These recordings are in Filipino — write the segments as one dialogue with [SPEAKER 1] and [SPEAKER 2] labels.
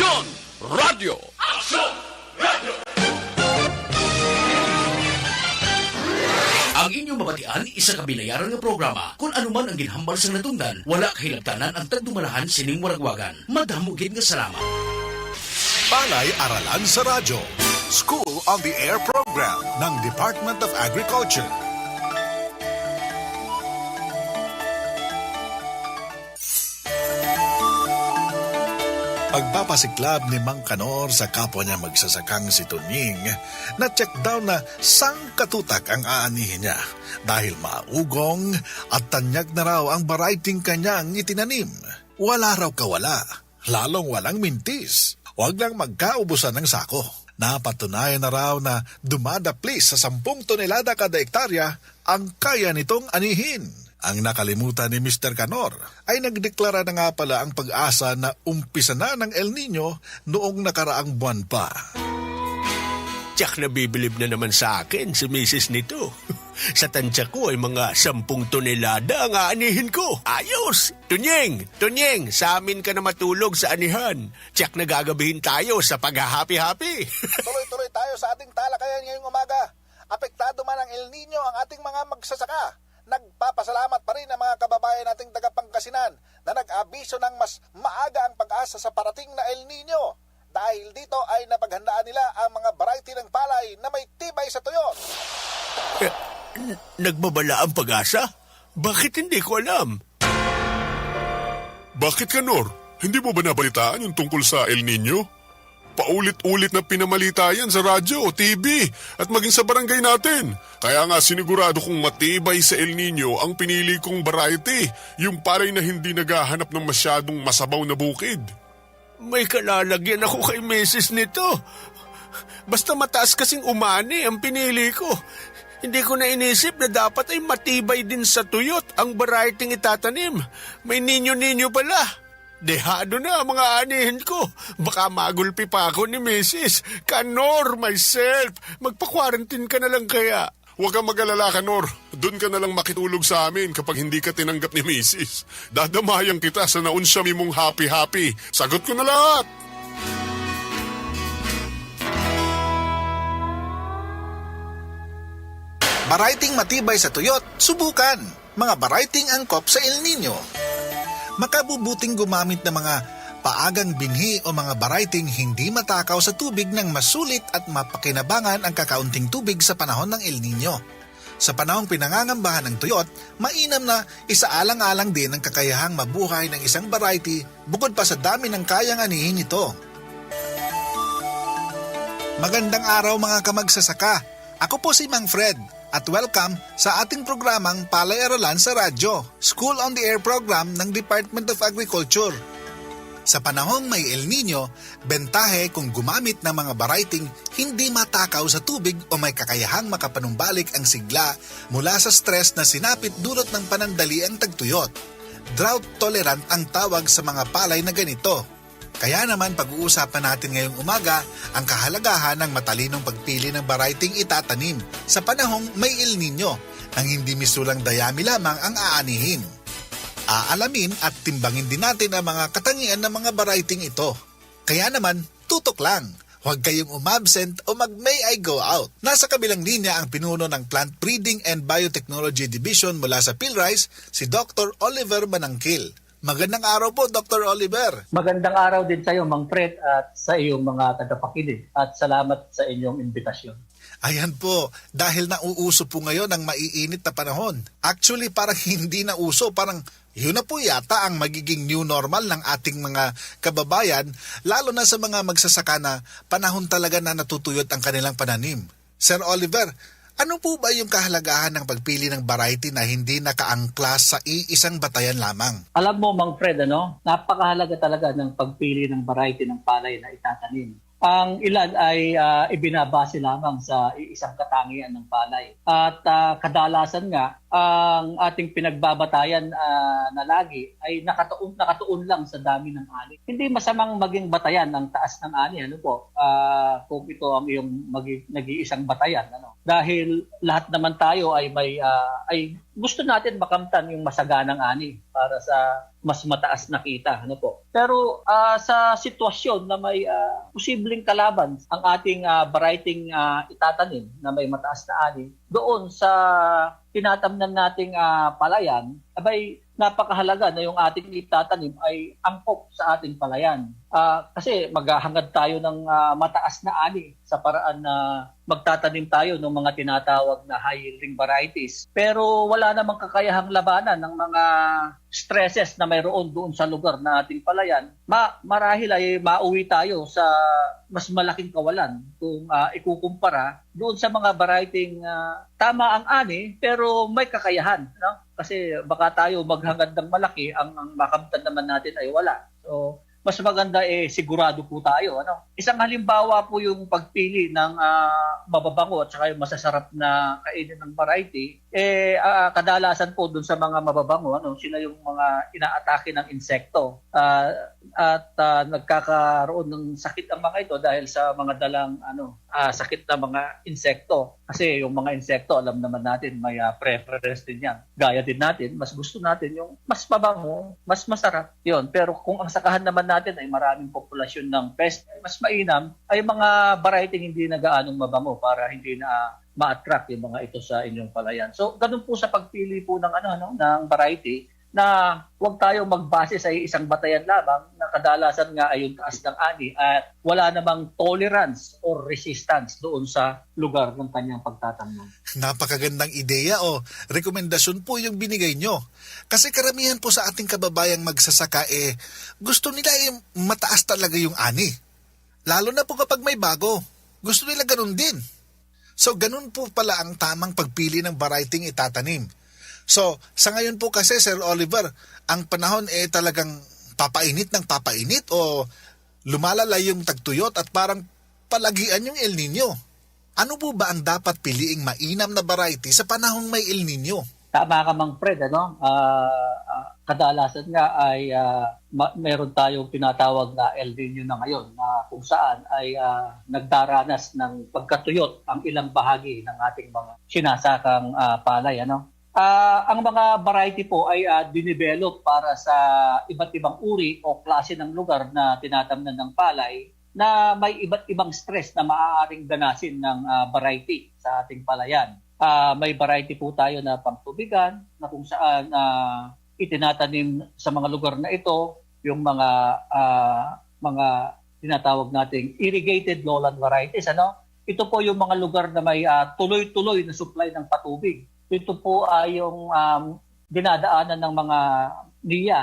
[SPEAKER 1] Aksyon Radio!
[SPEAKER 2] Aksyon Radio!
[SPEAKER 3] Ang inyong mabatian, isa kabilayaran ng programa. Kung anuman ang ginhambal sa natungdan, wala kahilabtanan ang tagdumalahan sining muragwagan. Madamugin nga salamat.
[SPEAKER 4] Palay Aralan sa Radyo. School on the Air program ng Department of Agriculture. Pagpapasiklab ni Mang Kanor sa kapwa niya magsasakang si Tunying, na-check down na sang katutak ang aanihin niya dahil maugong at tanyag na raw ang variety kanyang itinanim. Wala raw kawala, lalong walang mintis. Huwag lang magkaubusan ng sako. Napatunayan na raw na dumadaplis sa 10 tonelada kada hektarya ang kaya nitong anihin. Ang nakalimutan ni Mr. Kanor ay nagdeklara na nga pala ang pag-asa na umpisa na ng El Nino noong nakaraang buwan pa.
[SPEAKER 5] Tiyak na bibilib na naman sa akin si Mrs. nito. Sa tansya ko ay mga 10 tonelada ang aanihin ko. Ayos! Tunyeng, sa amin ka na matulog sa anihan. Tiyak na gagabihin tayo sa pag-happy-happy.
[SPEAKER 4] Tuloy-tuloy tayo sa ating talakayan ngayong umaga. Apektado man ang El Nino ang ating mga magsasaka. Nagpapasalamat pa rin ang mga kababayan nating taga-Pangasinan na nag-abiso ng mas maaga ang pag-asa sa parating na El Nino. Dahil dito ay napaghandaan nila ang mga variety ng palay na may tibay sa tuyot.
[SPEAKER 5] Nagbabala ang pag-asa? Bakit hindi ko alam?
[SPEAKER 6] Bakit, Kanor? Hindi mo ba nabalitaan yung tungkol sa El Nino? Paulit-ulit na pinamalita yan sa radyo o TV at maging sa barangay natin. Kaya nga sinigurado kong matibay sa El Nino ang pinili kong variety, yung paray na hindi naghahanap ng masyadong masabaw na bukid.
[SPEAKER 5] May kalalagyan ako kay Mrs. nito. Basta mataas kasing umani ang pinili ko. Hindi ko na inisip na dapat ay matibay din sa tuyot ang variety itatanim. May ninyo-ninyo pala. Dehado na ang mga anihin ko. Baka magulpi pa ako ni Mrs. Kanor, myself. Magpa-quarantine ka na lang kaya.
[SPEAKER 6] Huwag kang mag-alala, Kanor. Doon ka na lang makitulog sa amin kapag hindi ka tinanggap ni Mrs. Dadamayan kita sa naunsyami mong happy-happy. Sagot ko na lahat.
[SPEAKER 4] Variety matibay sa tuyot, subukan. Mga variety angkop sa El Nino. Makabubuting gumamit ng mga paagang binhi o mga variety hindi matakaw sa tubig nang masulit at mapakinabangan ang kakaunting tubig sa panahon ng El Nino. Sa panahong pinangangambahan ng tuyot, mainam na isaalang-alang din ang kakayahang mabuhay ng isang variety bukod pa sa dami ng kayang anihin ito. Magandang araw mga kamagsasaka. Ako po si Mang Fred. At welcome sa ating programang Palay Aralan sa Radyo, School on the Air program ng Department of Agriculture. Sa panahong may El Nino, bentahe kung gumamit ng mga variety hindi matakaw sa tubig o may kakayahang makapanumbalik ang sigla mula sa stress na sinapit dulot ng panandali ang tagtuyot. Drought tolerant ang tawag sa mga palay na ganito. Kaya naman pag-uusapan natin ngayong umaga ang kahalagahan ng matalinong pagpili ng variety itatanim sa panahong may El Nino nang hindi misulang dayami lamang ang aanihin. Aalamin at timbangin din natin ang mga katangian ng mga variety ito. Kaya naman, tutok lang. Huwag kayong umabsent o mag-may I go out. Nasa kabilang linya ang pinuno ng Plant Breeding and Biotechnology Division mula sa PhilRice, si Dr. Oliver Manangkil. Magandang araw po, Dr. Oliver.
[SPEAKER 7] Magandang araw din sa iyo, Mang Fred, at sa iyong mga tagapakinig. At salamat sa inyong imbitasyon.
[SPEAKER 4] Ayan po, dahil nauuso po ngayon ang maiinit na panahon. Actually, parang hindi nauso, parang yun na po yata ang magiging new normal ng ating mga kababayan, lalo na sa mga magsasaka na panahon talaga na natutuyot ang kanilang pananim. Sir Oliver, ano po ba yung kahalagahan ng pagpili ng variety na hindi nakaangklas sa iisang batayan lamang?
[SPEAKER 7] Alam mo, Mang Fred, napakahalaga talaga ng pagpili ng variety ng palay na itatanim. Ang ilan ay ibinabase lamang sa iisang katangian ng palay. At kadalasan nga, ang ating pinagbabatayan na lagi ay nakatuon lang sa dami ng ani. Hindi masamang maging batayan ang taas ng ani, ano po? Kung ito ang iyong nag-iisang batayan, ano? Dahil lahat naman tayo ay ay gusto natin makamtan yung masaganang ani para sa mas mataas na kita, ano po? Pero sa sitwasyon na may posibleng kalaban ang ating variety itatanim na may mataas na ani, doon sa tinatamnan nating palayan, abay napakahalaga na yung ating itatanim ay angkop sa ating palayan. Kasi maghahangad tayo ng mataas na ani sa paraan na magtatanim tayo ng mga tinatawag na high yielding varieties. Pero wala namang kakayahang labanan ng mga stresses na mayroon doon sa lugar na ating palayan. Marahil ay mauwi tayo sa mas malaking kawalan kung ikukumpara doon sa mga variety tama ang ani pero may kakayahan, no? Kasi baka tayo maghangad ng malaki, ang makamtan naman natin ay wala. So, mas maganda sigurado po tayo. Ano? Isang halimbawa po yung pagpili ng mababango at saka yung masasarap na kainin ng variety. Kadalasan po dun sa mga mababango, sila yung mga inaatake ng insekto. At nagkakaroon ng sakit ang mga ito dahil sa mga dalang sakit na mga insekto. Kasi yung mga insekto, alam naman natin, may preference din yan. Gaya din natin, mas gusto natin yung mas mabango, mas masarap. Yun. Pero kung ang sakahan naman natin ay maraming populasyon ng pest, mas mainam ay mga variety hindi na gaanong mabango para hindi na ma-attract yung mga ito sa inyong palayan. So, ganun po sa pagpili po ng ng variety na huwag tayong magbase sa isang batayan lamang na kadalasan nga ay yung taas ng ani at wala namang tolerance or resistance doon sa lugar ng kanyang pagtatanong.
[SPEAKER 4] Napakagandang ideya o rekomendasyon po yung binigay nyo. Kasi karamihan po sa ating kababayang magsasaka gusto nila mataas talaga yung ani. Lalo na po kapag may bago. Gusto nila ganun din. So ganun po pala ang tamang pagpili ng variety itatanim. So, sa ngayon po kasi, Sir Oliver, ang panahon talagang papainit ng papainit o lumalala yung tagtuyot at parang palagian yung El Nino. Ano po ba ang dapat piliing mainam na variety sa panahong may El Nino?
[SPEAKER 7] Tama ka, Mang Fred, kadalasan nga ay meron tayong tinatawag na El Nino na ngayon na kung saan ay nagdaranas ng pagkatuyot ang ilang bahagi ng ating mga sinasakang palay, ang mga variety po ay dinevelop para sa iba't ibang uri o klase ng lugar na tinatamnan ng palay na may iba't ibang stress na maaaring ganasin ng variety sa ating palayan. May variety po tayo na pangtubigan na kung saan itinatanim sa mga lugar na ito yung mga tinatawag nating irrigated lowland varieties. Ito po yung mga lugar na may tuloy-tuloy na supply ng patubig. Ito po ay yung dinadaanan ng mga NIA,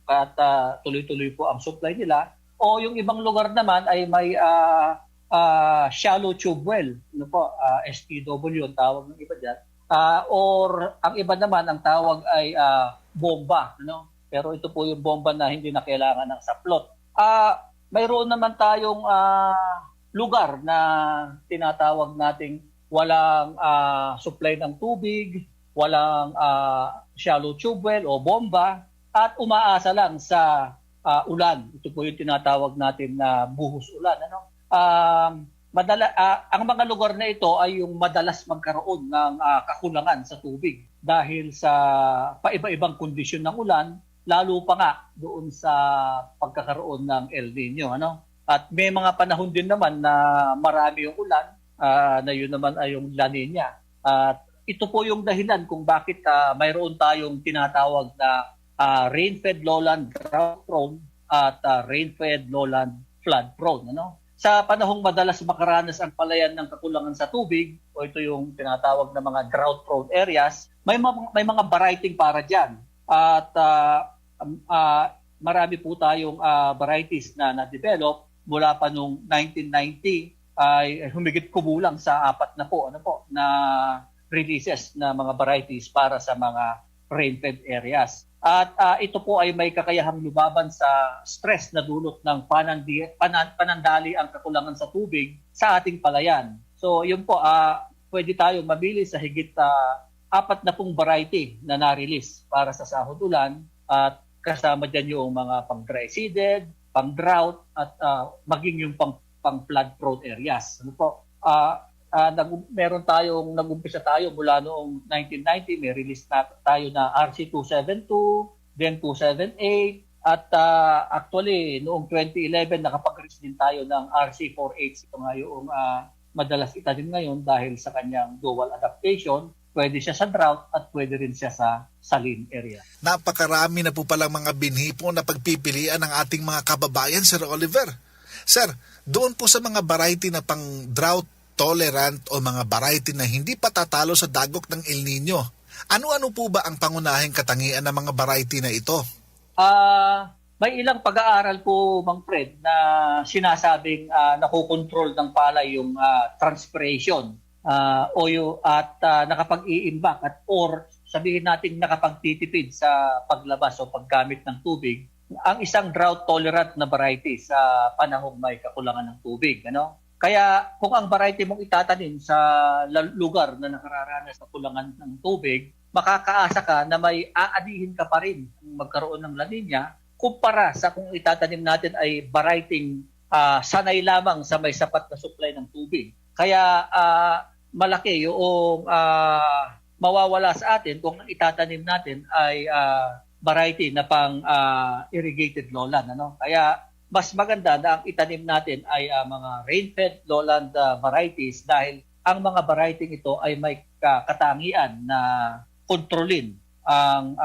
[SPEAKER 7] at tuloy-tuloy po ang supply nila. O yung ibang lugar naman ay may shallow tube well, STW ang tawag ng iba dyan. Or ang iba naman ang tawag ay bomba, pero ito po yung bomba na hindi na kailangan ng saplot. Mayroon naman tayong lugar na tinatawag nating walang supply ng tubig, walang shallow tube well o bomba, at umaasa lang sa ulan. Ito po yung tinatawag natin na buhos ulan. Ang mga lugar na ito ay yung madalas magkaroon ng kakulangan sa tubig dahil sa paiba-ibang kondisyon ng ulan, lalo pa nga doon sa pagkakaroon ng El Nino. At may mga panahon din naman na marami yung ulan, na yun naman ay yung La Nina. At ito po yung dahilan kung bakit mayroon tayong tinatawag na rain-fed lowland drought-prone at rain-fed lowland flood-prone. Sa panahong madalas makaranas ang palayan ng kakulangan sa tubig, o ito yung tinatawag na mga drought-prone areas, may mga variety para dyan. At marami po tayong varieties na na-develop mula pa noong 1990 ay humigit kumulang sa 4 na releases na mga varieties para sa mga rain-fed areas. At ito po ay may kakayahang lumaban sa stress na dulot ng panandali ang kakulangan sa tubig sa ating palayan. So yun po, pwede tayong mabili sa higit 4 na pong variety na na-release para sa sahod ulan at kasama dyan yung mga pang-dry seeded, pang-drought at maging yung pang-flood prone areas. Ano po? Nag-umpisa tayo mula noong 1990, may release na tayo na RC 272, then 278 at actually noong 2011 nakapag-release din tayo ng RC 480. Ito nga yung madalas itanim ngayon dahil sa kanyang dual adaptation. Pwede siya sa drought at pwede rin siya sa saline area.
[SPEAKER 4] Napakarami na po palang mga binhi po na pagpipilian ng ating mga kababayan, Sir Oliver. Sir, doon po sa mga variety na pang drought tolerant o mga variety na hindi patatalo sa dagok ng El Nino, ano-ano po ba ang pangunahing katangian ng mga variety na ito?
[SPEAKER 7] May ilang pag-aaral po, Mang Fred, na sinasabing nakokontrol ng palay yung transpiration at nakapag-iimbak at or sabihin natin nakapagtitipid sa paglabas o paggamit ng tubig ang isang drought-tolerant na variety sa panahong may kakulangan ng tubig. Ano? Kaya kung ang variety mong itatanim sa lugar na nakararanas sa kulangan ng tubig, makakaasa ka na may aanihin ka pa rin kung magkaroon ng La Nina kumpara sa kung itatanim natin ay variety sanay lamang sa may sapat na supply ng tubig. Kaya malaki yung mawawala sa atin kung itatanim natin ay variety na pang irrigated lowland. Ano? Kaya mas maganda na ang itanim natin ay mga rain-fed lowland varieties dahil ang mga variety ito ay may katangian na kontrolin ang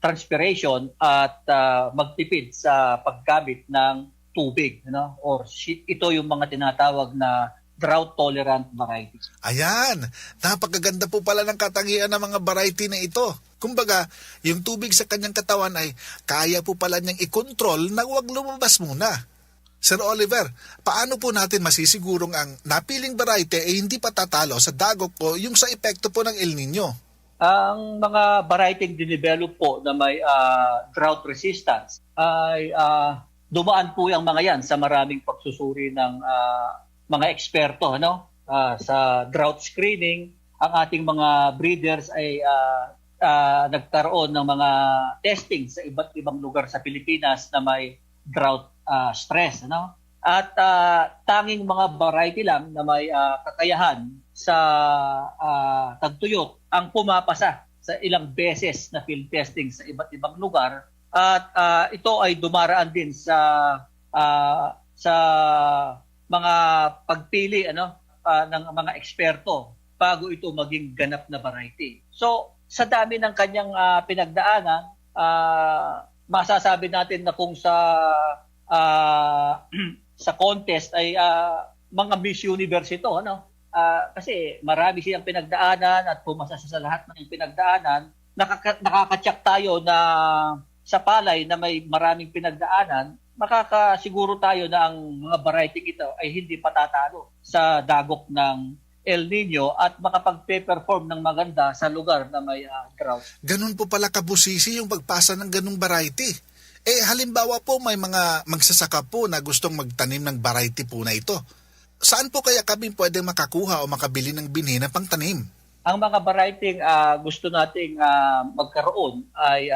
[SPEAKER 7] transpiration at magtipid sa paggamit ng tubig. Ano? Or ito yung mga tinatawag na drought-tolerant varieties.
[SPEAKER 4] Ayan, napakaganda po pala ng katangian ng mga variety na ito. Kumbaga, yung tubig sa kanyang katawan ay kaya po pala niyang i-control na huwag lumabas muna. Sir Oliver, paano po natin masisigurong ang napiling variety ay hindi patatalo sa dagok o yung sa epekto po ng El Nino?
[SPEAKER 7] Ang mga variety dinevelop po na may drought resistance ay dumaan po yung mga yan sa maraming pagsusuri ng mga eksperto, ano? Sa drought screening. Ang ating mga breeders ay nagkaroon ng mga testing sa iba't ibang lugar sa Pilipinas na may drought stress. Ano? At tanging mga variety lang na may kakayahan sa tagtuyot ang pumapasa sa ilang beses na field testing sa iba't ibang lugar. At ito ay dumaraan din sa mga pagpili ng mga eksperto bago ito maging ganap na variety. So, sa dami ng kanyang pinagdaanan, masasabi natin na kung sa contest ay mga Miss Universe ito, ano? Kasi marami siyang pinagdaanan at pumasa sa lahat ng pinagdaanan, nakakatsak tayo na sa palay na may maraming pinagdaanan, makakasiguro tayo na ang mga variety ito ay hindi patatalo sa dagok ng El Nino at makapag-perform ng maganda sa lugar na may drought.
[SPEAKER 4] Ganun po pala kabusisi yung pagpasa ng ganung variety. Halimbawa po may mga magsasaka po na gustong magtanim ng variety po na ito. Saan po kaya kami pwedeng makakuha o makabili ng binhi na pangtanim?
[SPEAKER 7] Ang mga variety gusto nating magkaroon ay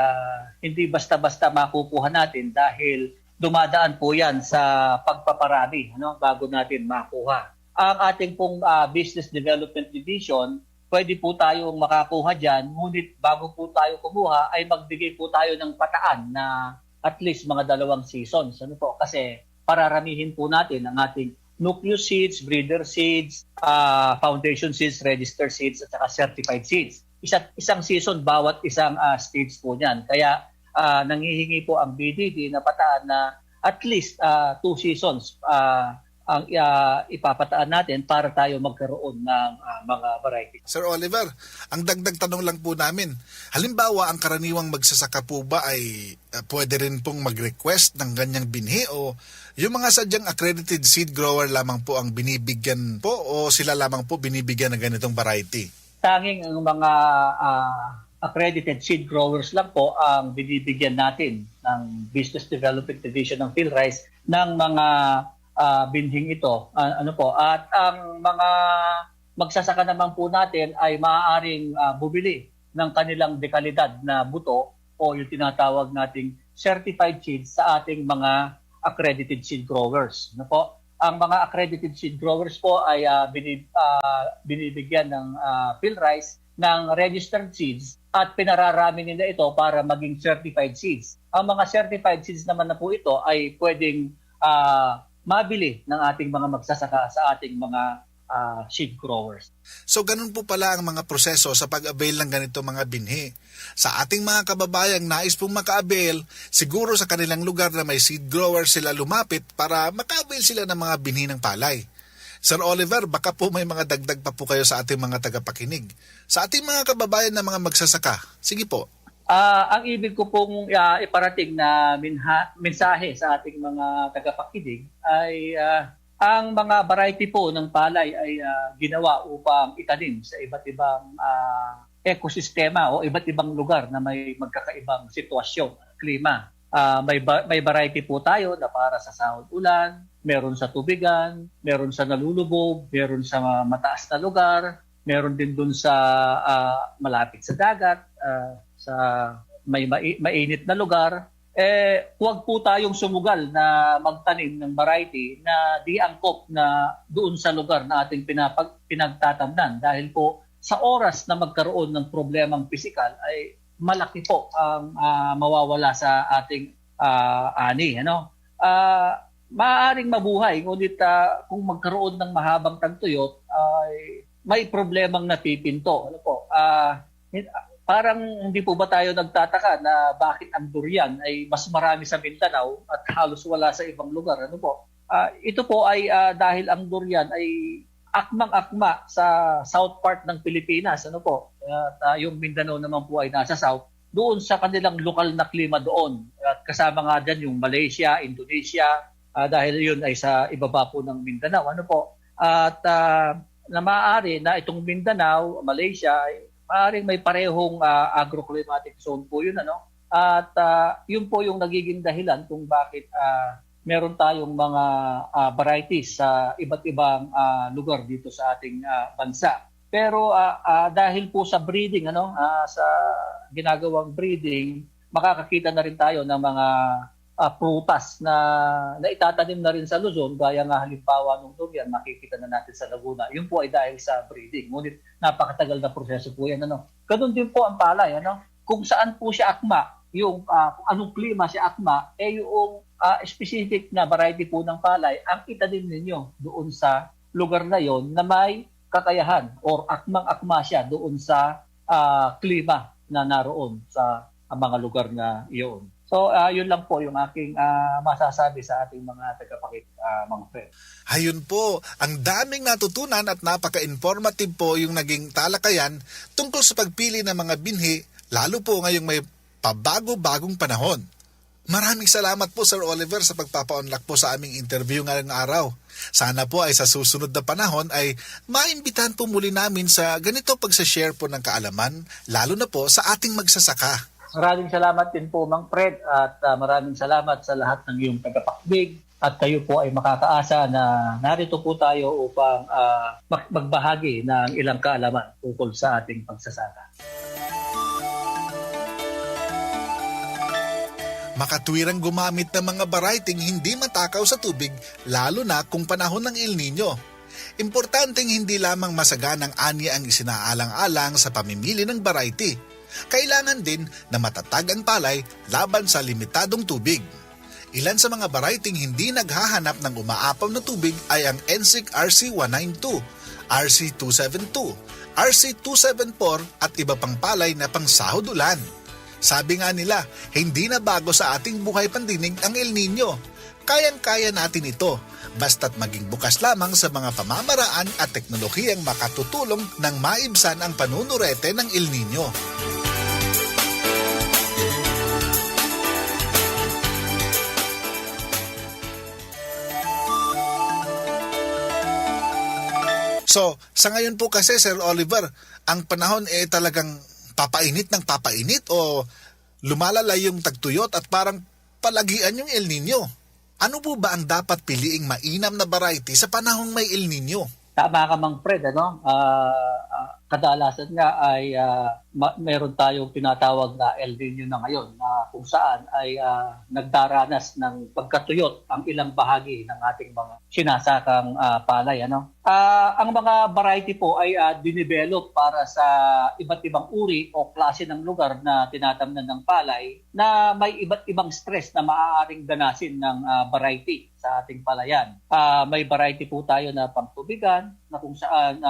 [SPEAKER 7] hindi basta-basta makukuha natin dahil dumadaan po yan sa pagpaparami bago natin makuha. Ang ating pong Business Development Division, pwede po tayong makakuha dyan, ngunit bago po tayo kumuha ay magbigay po tayo ng pataan na at least mga 2 seasons. Ano po? Kasi pararamihin po natin ang ating nucleus seeds, breeder seeds, foundation seeds, register seeds, at saka certified seeds. Isang season bawat isang stage po niyan. Kaya nanghihingi po ang BDD na pataan na at least 2 seasons ang ipapataan natin para tayo magkaroon ng mga variety.
[SPEAKER 4] Sir Oliver, ang dagdag tanong lang po namin, halimbawa ang karaniwang magsasaka po ba ay pwede rin pong mag-request ng ganyang binhi o yung mga sadyang accredited seed grower lamang po ang binibigyan po o sila lamang po binibigyan ng ganitong variety?
[SPEAKER 7] Tanging ang mga accredited seed growers lang po ang binibigyan natin ng Business Development Division ng PhilRice ng mga binhing ito. At ang mga magsasaka naman po natin ay maaaring bumili ng kanilang dekalidad na buto o yung tinatawag nating certified seeds sa ating mga accredited seed growers. Ano po? Ang mga accredited seed growers po ay binibigyan ng PhilRice ng registered seeds at pinararami nila ito para maging certified seeds. Ang mga certified seeds naman na po ito ay pwedeng mabili ng ating mga magsasaka sa ating mga seed growers.
[SPEAKER 4] So ganun po pala ang mga proseso sa pag-avail ng ganito mga binhi. Sa ating mga kababayang nais pong maka-avail, siguro sa kanilang lugar na may seed growers sila lumapit para maka-avail sila ng mga binhi ng palay. Sir Oliver, baka po may mga dagdag pa po kayo sa ating mga tagapakinig. Sa ating mga kababayan na mga magsasaka, sige po.
[SPEAKER 7] Ang ibig ko pong iparating na mensahe sa ating mga tagapakinig ay ang mga variety po ng palay ay ginawa upang itanim sa iba't ibang ekosistema o iba't ibang lugar na may magkakaibang sitwasyon, klima. May variety po tayo na para sa sahod-ulan, meron sa tubigan, meron sa nalulubog, meron sa mataas na lugar, meron din dun sa malapit sa dagat, sa may mainit na lugar. Huwag po tayong sumugal na magtanim ng variety na di angkop na doon sa lugar na ating pinagtatamnan dahil po sa oras na magkaroon ng problemang pisikal ay malaki po ang mawawala sa ating ani. Maaaring mabuhay, ngunit kung magkaroon ng mahabang tagtuyot ay may problemang napipinto. Parang hindi po ba tayo nagtataka na bakit ang durian ay mas marami sa Mindanao at halos wala sa ibang lugar? Ito po ay dahil ang durian ay akmang-akma sa south part ng Pilipinas. At yung Mindanao naman po ay nasa south, doon sa kanilang lokal na klima doon. At kasama nga dyan yung Malaysia, Indonesia, dahil yun ay sa ibaba po ng Mindanao. At na maaari na itong Mindanao, Malaysia, maaaring may parehong agroclimatic zone po yun. At yun po yung nagiging dahilan kung bakit meron tayong mga varieties sa iba't ibang lugar dito sa ating bansa. Pero dahil po sa breeding, sa ginagawang breeding, makakakita na rin tayo ng mga prutas na itatanim na rin sa Luzon, gaya nga halimbawa nung durian, makikita na natin sa Laguna. Yun po ay dahil sa breeding. Ngunit napakatagal na proseso po yan. Ganun din po ang palay. Kung saan po siya akma, kung anong klima siya akma, yung specific na variety po ng palay, ang itanim ninyo doon sa lugar na yon na may kakayahan or akmang-akma siya doon sa klima na naroon sa mga lugar na iyon. So, yun lang po yung aking masasabi sa ating mga tagapakinig, mga friends.
[SPEAKER 4] Ayun po, ang daming natutunan at napaka-informative po yung naging talakayan tungkol sa pagpili ng mga binhi, lalo po ngayong may pabago-bagong panahon. Maraming salamat po Sir Oliver sa pagpapa-unlock po sa aming interview ngayong araw. Sana po ay sa susunod na panahon ay maimbitahan po muli namin sa ganito pagsa-share po ng kaalaman, lalo na po sa ating magsasaka.
[SPEAKER 7] Maraming salamat din po, Mang Fred, at maraming salamat sa lahat ng iyong tagapakinig. At kayo po ay makakaasa na narito po tayo upang magbahagi ng ilang kaalaman tungkol sa ating pagsasaka.
[SPEAKER 4] Makatwirang gumamit ng mga varietyng hindi matakaw sa tubig, lalo na kung panahon ng El Nino. Importanteng hindi lamang masaganang ani ang isinaalang-alang sa pamimili ng variety. Kailangan din na matatag ang palay laban sa limitadong tubig. Ilan sa mga variety hindi naghahanap ng umaapaw na tubig ay ang NSIC RC192, RC272, RC274 at iba pang palay na pangsahod ulan. Sabi nga nila, hindi na bago sa ating buhay pandinig ang El Nino. Kayang-kaya natin ito, basta't maging bukas lamang sa mga pamamaraan at teknolohiyang makatutulong nang maibsan ang panunurete ng El Nino. So, sa ngayon po kasi Sir Oliver, ang panahon talagang papainit ng papainit o lumalala yung tagtuyot at parang palagian yung El Nino. Ano po ba ang dapat piliing mainam na variety sa panahong may El Nino?
[SPEAKER 7] Tama ka, Mang Fred, ano? Kadalasan nga ay meron tayong tinatawag na El Nino na ngayon na kung saan ay nagdaranas ng pagkatuyot ang ilang bahagi ng ating mga sinasakang palay. Ano? Ang mga variety po ay dinevelop para sa iba't ibang uri o klase ng lugar na tinatamnan ng palay na may iba't ibang stress na maaaring ganasin ng variety sa ating palayan. May variety po tayo na pangtubigan na kung saan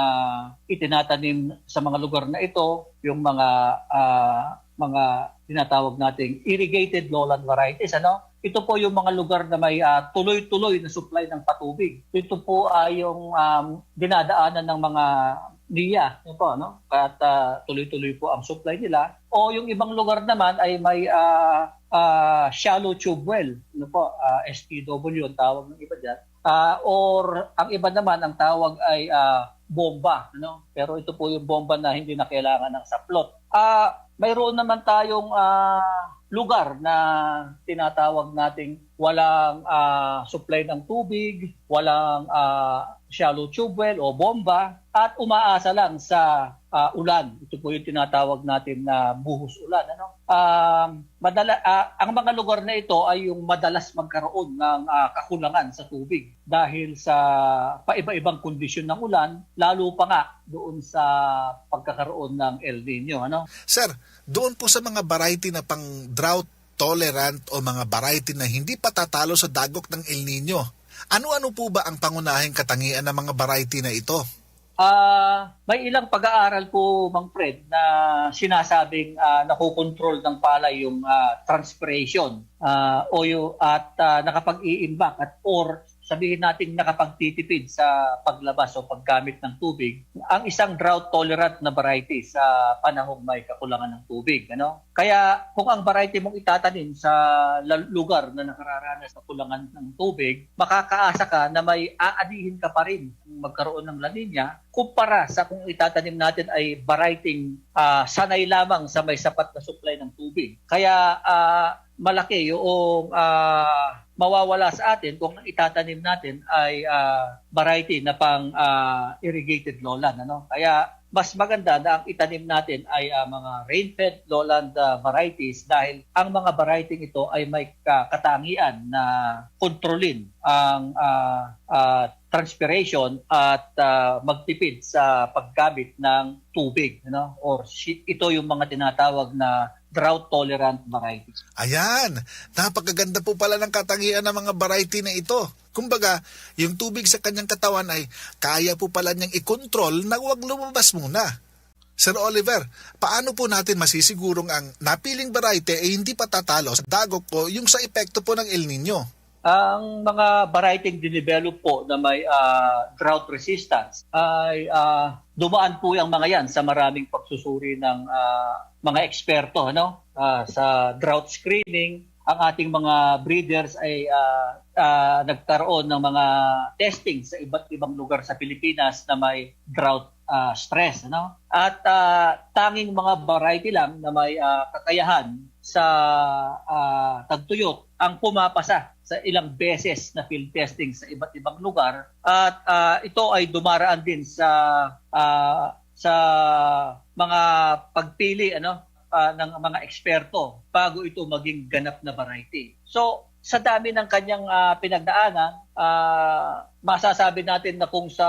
[SPEAKER 7] itinatanim sa mga lugar na ito yung mga tinatawag nating irrigated lowland varieties. Ano? Ito po yung mga lugar na may tuloy-tuloy na supply ng patubig. Ito po ay yung dinadaanan ng mga NIA. Yun po, no? At tuloy-tuloy po ang supply nila. O yung ibang lugar naman ay may shallow tube well. Ano po? STW ang tawag ng iba dyan. Or ang iba naman, ang tawag ay bomba. Ano? Pero ito po yung bomba na hindi na kailangan ng saplot. Mayroon naman tayong lugar na tinatawag nating walang supply ng tubig, walang shallow tube well o bomba, at umaasa lang sa ulan. Ito po yung tinatawag natin na buhos ulan. Ano? Ang mga lugar na ito ay yung madalas magkaroon ng kakulangan sa tubig dahil sa paiba-ibang kondisyon ng ulan, lalo pa nga doon sa pagkakaroon ng El Nino. Ano?
[SPEAKER 4] Sir, doon po sa mga variety na pang drought tolerant o mga variety na hindi patatalo sa dagok ng El Nino, ano-ano po ba ang pangunahing katangian ng mga variety na ito?
[SPEAKER 7] May ilang pag-aaral po, Mang Fred, na sinasabing nakokontrol ng palay yung transpiration at nakapag-iimbak at or sabihin natin nakapagtitipid sa paglabas o paggamit ng tubig, ang isang drought-tolerant na variety sa panahong may kakulangan ng tubig. Ano? Kaya kung ang variety mong itatanim sa lugar na nakararanas sa kulangan ng tubig, makakaasa ka na may aanihin ka pa rin magkaroon ng La Nina kumpara sa kung itatanim natin ay variety sanay lamang sa may sapat na supply ng tubig. Kaya malaki yung mawawala sa atin kung itatanim natin ay variety na pang irrigated lowland. Ano? Kaya mas maganda na ang itanim natin ay mga rain-fed lowland varieties dahil ang mga variety ito ay may katangian na kontrolin ang transpiration at magtipid sa paggamit ng tubig. Ano? Or ito yung mga tinatawag na drought-tolerant variety.
[SPEAKER 4] Ayan, napakaganda po pala ng katangian ng mga variety na ito. Kumbaga, yung tubig sa kanyang katawan ay kaya po pala niyang i-control na huwag lumabas muna. Sir Oliver, paano po natin masisigurong ang napiling variety ay hindi patatalo sa dagok o yung sa epekto po ng El Nino?
[SPEAKER 7] Ang mga variety dinevelop po na may drought resistance ay dumaan po yung mga yan sa maraming pagsusuri ng mga eksperto, ano? Sa drought screening. Ang ating mga breeders ay nagkaroon ng mga testing sa iba't ibang lugar sa Pilipinas na may drought stress. Ano? At tanging mga variety lang na may kakayahan sa tagtuyot ang pumapasa sa ilang beses na field testing sa iba't ibang lugar. At ito ay dumaraan din sa mga pagpili ng mga eksperto bago ito maging ganap na variety. So, sa dami ng kanyang pinagdaanan, masasabi natin na kung sa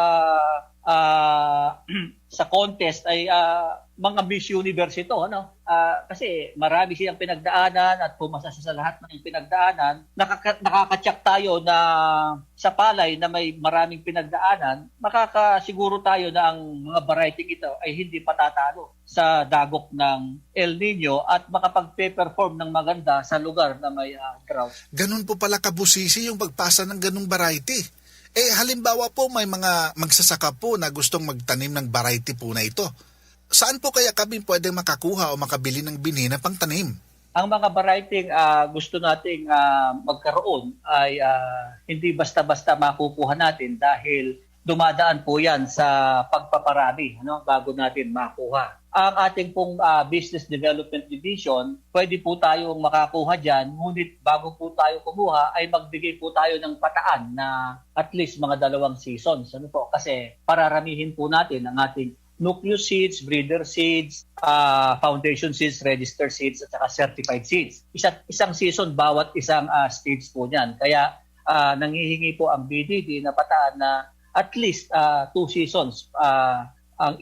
[SPEAKER 7] contest ay mga Miss Universe ito, ano? Kasi marami siyang pinagdaanan at pumasa sa lahat ng pinagdaanan. Nakakatsak tayo na sa palay na may maraming pinagdaanan, makakasiguro tayo na ang mga variety ito ay hindi patatalo sa dagok ng El Nino at makapag-perform ng maganda sa lugar na may drought.
[SPEAKER 4] Ganun po pala kabusisi yung pagpasa ng ganung variety. Halimbawa po may mga magsasaka po na gustong magtanim ng variety po na ito. Saan po kaya kami pwedeng makakuha o makabili ng binhi na pangtanim?
[SPEAKER 7] Ang mga variety gusto nating magkaroon ay hindi basta-basta makukuha natin dahil dumadaan po yan sa pagpaparami, ano, bago natin makuha. Ang ating pong Business Development Division, pwede po tayong makakuha dyan, ngunit bago po tayo kumuha ay magbigay po tayo ng pataan na at least mga 2 seasons. Ano po? Kasi pararamihin po natin ang ating nucleus seeds, breeder seeds, foundation seeds, register seeds, at saka certified seeds. Isang season bawat isang stage po niyan. Kaya nanghihingi po ang BDD na pataan na at least 2 seasons ang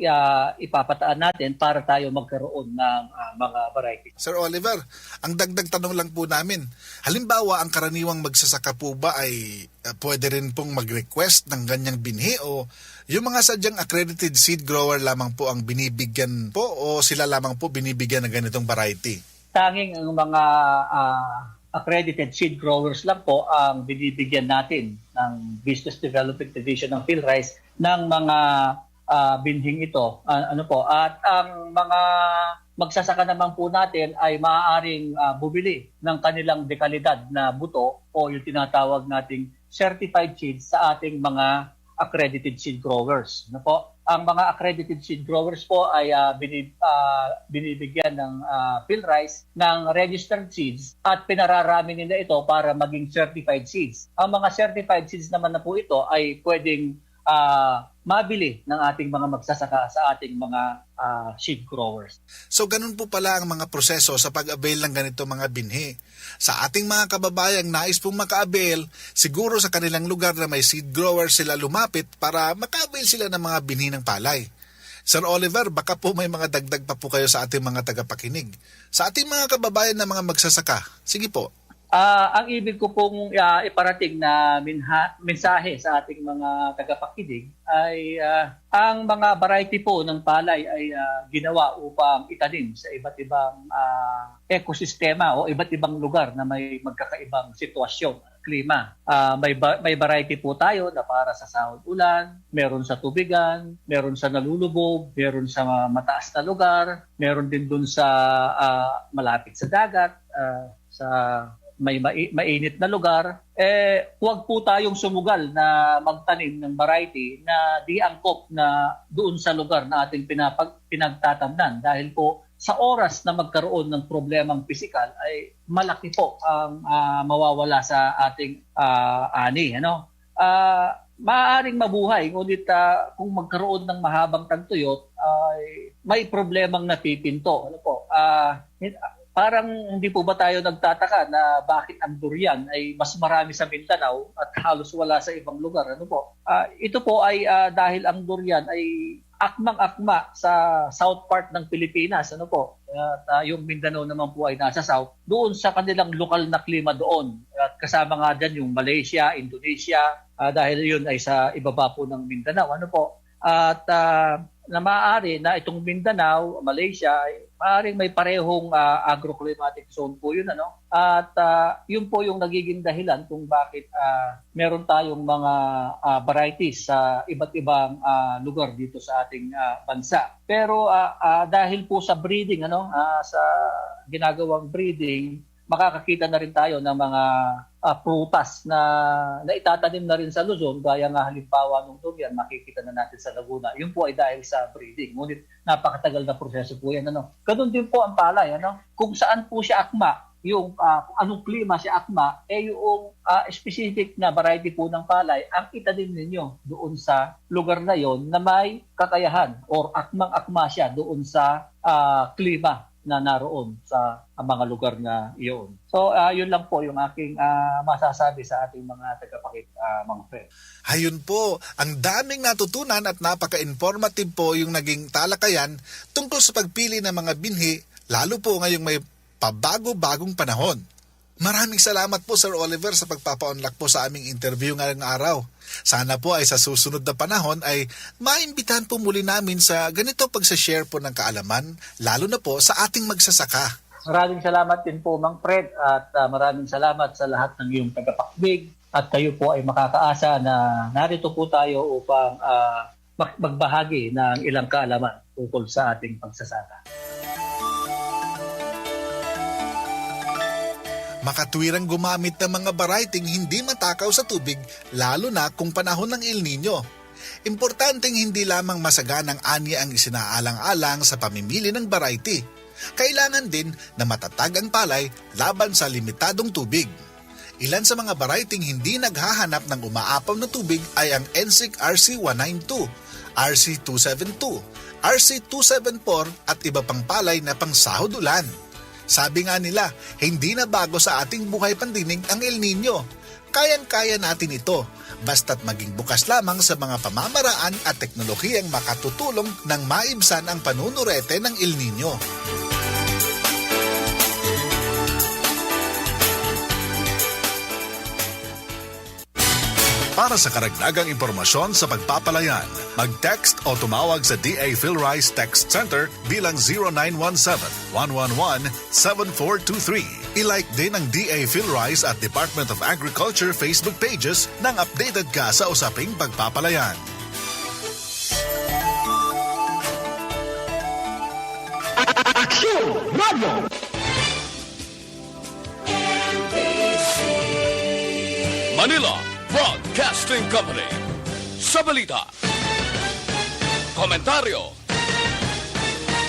[SPEAKER 7] ipapataan natin para tayo magkaroon ng mga variety.
[SPEAKER 4] Sir Oliver, ang dagdag tanong lang po namin, halimbawa ang karaniwang magsasaka po ba ay pwede rin pong mag-request ng ganyang binhi o yung mga sadyang accredited seed grower lamang po ang binibigyan po o sila lamang po binibigyan ng ganitong variety?
[SPEAKER 7] Tanging ang mga accredited seed growers lang po ang binibigyan natin ng Business Development Division ng PhilRice ng mga binhing ito. At ang mga magsasaka naman po natin ay maaaring bumili ng kanilang dekalidad na buto o yung tinatawag nating certified seeds sa ating mga accredited seed growers. Ang mga accredited seed growers po ay binibigyan ng PhilRice ng registered seeds at pinararami nila ito para maging certified seeds. Ang mga certified seeds naman na po ito ay pwedeng mabili ng ating mga magsasaka sa ating mga seed growers.
[SPEAKER 4] So ganun po pala ang mga proseso sa pag-avail ng ganito mga binhi. Sa ating mga kababayang nais pong maka-avail, siguro sa kanilang lugar na may seed growers sila lumapit para maka-avail sila ng mga binhi ng palay. Sir Oliver, baka po may mga dagdag pa po kayo sa ating mga tagapakinig. Sa ating mga kababayan na mga magsasaka, sige po.
[SPEAKER 7] Ang ibig ko pong iparating na mensahe sa ating mga tagapakinig ay ang mga variety po ng palay ay ginawa upang itanim sa iba't ibang ekosistema o iba't ibang lugar na may magkakaibang sitwasyon, klima. May variety po tayo na para sa sahod ulan, meron sa tubigan, meron sa nalulubog, meron sa mataas na lugar, meron din dun sa malapit sa dagat, sa may mainit na lugar, huwag po tayong sumugal na magtanim ng variety na di angkop na doon sa lugar na ating pinagtatamnan. Dahil po sa oras na magkaroon ng problemang pisikal ay malaki po ang mawawala sa ating ani. Maaaring mabuhay, ngunit kung magkaroon ng mahabang tagtuyot, ay may problemang napipinto. Parang hindi po ba tayo nagtataka na bakit ang durian ay mas marami sa Mindanao at halos wala sa ibang lugar? Ito po ay dahil ang durian ay akmang-akma sa south part ng Pilipinas. At yung Mindanao naman po ay nasa south, doon sa kanilang lokal na klima doon. At kasama nga dyan yung Malaysia, Indonesia, dahil yun ay sa ibaba po ng Mindanao. At na maaari na itong Mindanao, Malaysia, maaaring may parehong agroclimatic zone po yun. At yun po yung nagiging dahilan kung bakit meron tayong mga varieties sa iba't ibang lugar dito sa ating bansa. Pero dahil po sa breeding, sa ginagawang breeding, makakakita na rin tayo ng mga prutas na itatanim na rin sa Luzon, gaya nga halimbawa nung durian, makikita na natin sa Laguna. Yun po ay dahil sa breeding. Ngunit napakatagal na proseso po yan. Ganun din po ang palay. Kung saan po siya akma, yung kung anong klima siya akma, yung specific na variety po ng palay, ang itanim ninyo doon sa lugar na yon na may kakayahan or akmang-akma siya doon sa klima na naroon sa mga lugar na iyon. So, yun lang po yung aking masasabi sa ating mga tagapakit, mga friend.
[SPEAKER 4] Ayun po, ang daming natutunan at napaka-informative po yung naging talakayan tungkol sa pagpili ng mga binhi, lalo po ngayong may pabago-bagong panahon. Maraming salamat po Sir Oliver sa pagpapa-unlock po sa aming interview ngayong araw. Sana po ay sa susunod na panahon ay maimbitahan po muli namin sa ganito pagsa-share po ng kaalaman, lalo na po sa ating magsasaka.
[SPEAKER 7] Maraming salamat din po Mang Fred at maraming salamat sa lahat ng iyong tagapakinig at kayo po ay makakaasa na narito po tayo upang magbahagi ng ilang kaalaman tungkol sa ating pagsasaka.
[SPEAKER 4] Makatwirang gumamit ng mga variety hindi matakaw sa tubig, lalo na kung panahon ng El Nino. Importanteng hindi lamang masaganang ani ang isinaalang-alang sa pamimili ng variety. Kailangan din na matatag ang palay laban sa limitadong tubig. Ilan sa mga variety hindi naghahanap ng umaapaw na tubig ay ang NSIC RC192, RC272, RC274 at iba pang palay na pangsahod ulan. Sabi nga nila, hindi na bago sa ating buhay pandinig ang El Nino. Kayang-kaya natin ito, basta't maging bukas lamang sa mga pamamaraan at teknolohiyang makatutulong nang maibsan ang panunurete ng El Nino. Para sa karagdagang impormasyon sa pagpapalayan, mag-text o tumawag sa DA Philrice Text Center bilang 0917-111-7423. I-like din ang DA Philrice at Department of Agriculture Facebook pages nang updated ka sa usaping pagpapalayan.
[SPEAKER 2] Manila Broadcasting Company. Sa balita, komentaryo,